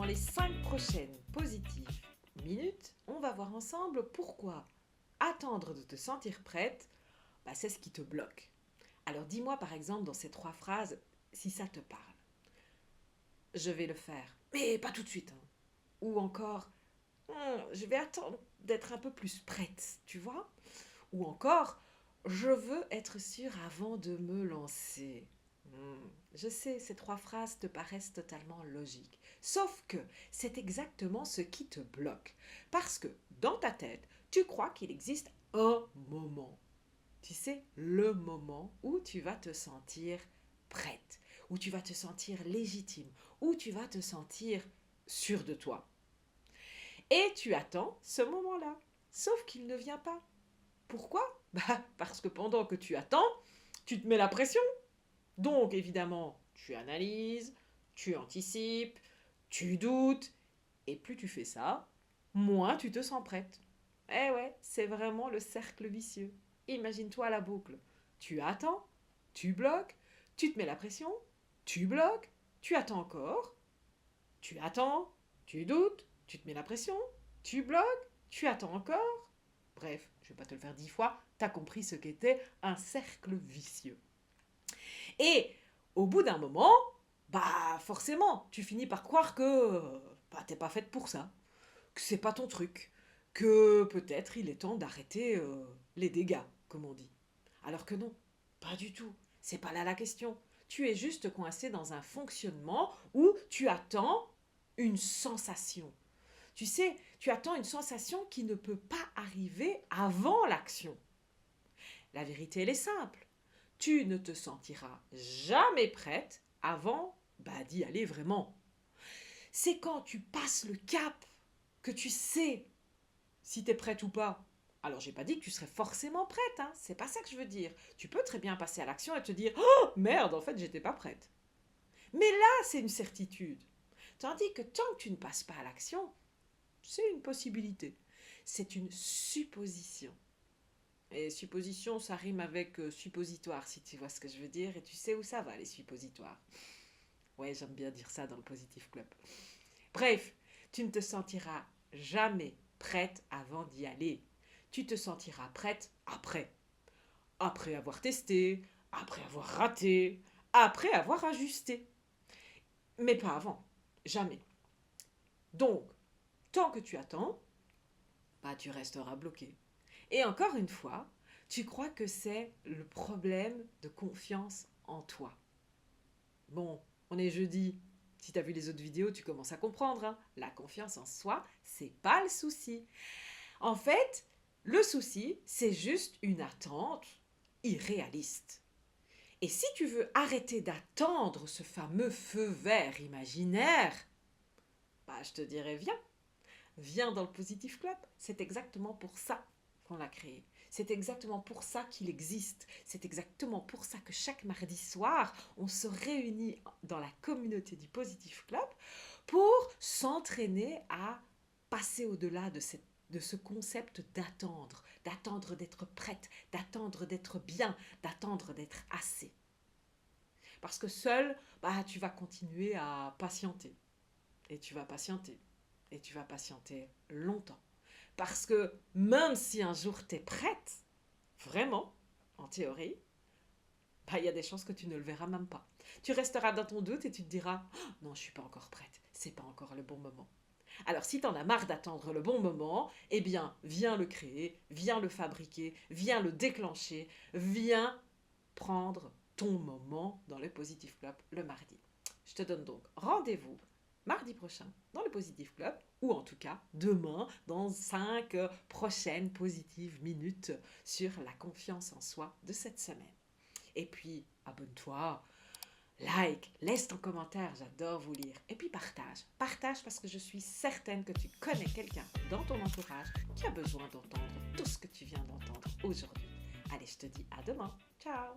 Dans les 5 prochaines positives minutes, on va voir ensemble pourquoi attendre de te sentir prête, c'est ce qui te bloque. Alors dis-moi par exemple dans ces 3 phrases si ça te parle. Je vais le faire, mais pas tout de suite. Ou encore, je vais attendre d'être un peu plus prête, tu vois. Ou encore, je veux être sûre avant de me lancer. Je sais, ces 3 phrases te paraissent totalement logiques. Sauf que c'est exactement ce qui te bloque. Parce que dans ta tête, tu crois qu'il existe un moment. Tu sais, le moment où tu vas te sentir prête, où tu vas te sentir légitime, où tu vas te sentir sûre de toi. Et tu attends ce moment-là. Sauf qu'il ne vient pas. Pourquoi ? Parce que pendant que tu attends, tu te mets la pression. Donc évidemment, tu analyses, tu anticipes, tu doutes, et plus tu fais ça, moins tu te sens prête. Eh ouais, c'est vraiment le cercle vicieux. Imagine-toi la boucle. Tu attends, tu bloques, tu te mets la pression, tu bloques, tu attends encore, tu attends, tu doutes, tu te mets la pression, tu bloques, tu attends encore. Bref, je ne vais pas te le faire 10 fois, tu as compris ce qu'était un cercle vicieux. Et au bout d'un moment, forcément, tu finis par croire que t'es pas faite pour ça, que c'est pas ton truc, que peut-être il est temps d'arrêter les dégâts, comme on dit. Alors que non, pas du tout. C'est pas là la question. Tu es juste coincé dans un fonctionnement où tu attends une sensation. Tu sais, tu attends une sensation qui ne peut pas arriver avant l'action. La vérité, elle est simple. Tu ne te sentiras jamais prête avant d'y aller vraiment. C'est quand tu passes le cap que tu sais si tu es prête ou pas. Alors, j'ai pas dit que tu serais forcément prête, hein. C'est pas ça que je veux dire. Tu peux très bien passer à l'action et te dire « Oh, merde, en fait, j'étais pas prête. » Mais là, c'est une certitude. Tandis que tant que tu ne passes pas à l'action, c'est une possibilité. C'est une supposition. Et supposition, ça rime avec suppositoire, si tu vois ce que je veux dire. Et tu sais où ça va, les suppositoires. Ouais, j'aime bien dire ça dans le Positive Club. Bref, tu ne te sentiras jamais prête avant d'y aller. Tu te sentiras prête après. Après avoir testé, après avoir raté, après avoir ajusté. Mais pas avant. Jamais. Donc, tant que tu attends, tu resteras bloqué. Et encore une fois, tu crois que c'est le problème de confiance en toi. Bon, on est jeudi. Si tu as vu les autres vidéos, tu commences à comprendre. Hein. La confiance en soi, c'est pas le souci. En fait, le souci, c'est juste une attente irréaliste. Et si tu veux arrêter d'attendre ce fameux feu vert imaginaire, je te dirais viens. Viens dans le Positive Club. C'est exactement pour ça qu'on l'a créé. C'est exactement pour ça qu'il existe. C'est exactement pour ça que chaque mardi soir, on se réunit dans la communauté du Positive Club pour s'entraîner à passer au-delà de ce concept d'attendre d'être prête, d'attendre d'être bien, d'attendre d'être assez. Parce que seul, tu vas continuer à patienter. Et tu vas patienter. Et tu vas patienter longtemps. Parce que même si un jour tu es prête, vraiment, en théorie, il y a des chances que tu ne le verras même pas. Tu resteras dans ton doute et tu te diras « Oh, non, je ne suis pas encore prête, c'est pas encore le bon moment ». Alors si tu en as marre d'attendre le bon moment, eh bien, viens le créer, viens le fabriquer, viens le déclencher, viens prendre ton moment dans le Positive Club le mardi. Je te donne donc rendez-vous mardi prochain dans le Positive Club, ou en tout cas demain dans 5 prochaines positives minutes sur la confiance en soi de cette semaine. Et puis, abonne-toi, like, laisse ton commentaire, j'adore vous lire. Et puis partage parce que je suis certaine que tu connais quelqu'un dans ton entourage qui a besoin d'entendre tout ce que tu viens d'entendre aujourd'hui. Allez, je te dis à demain. Ciao!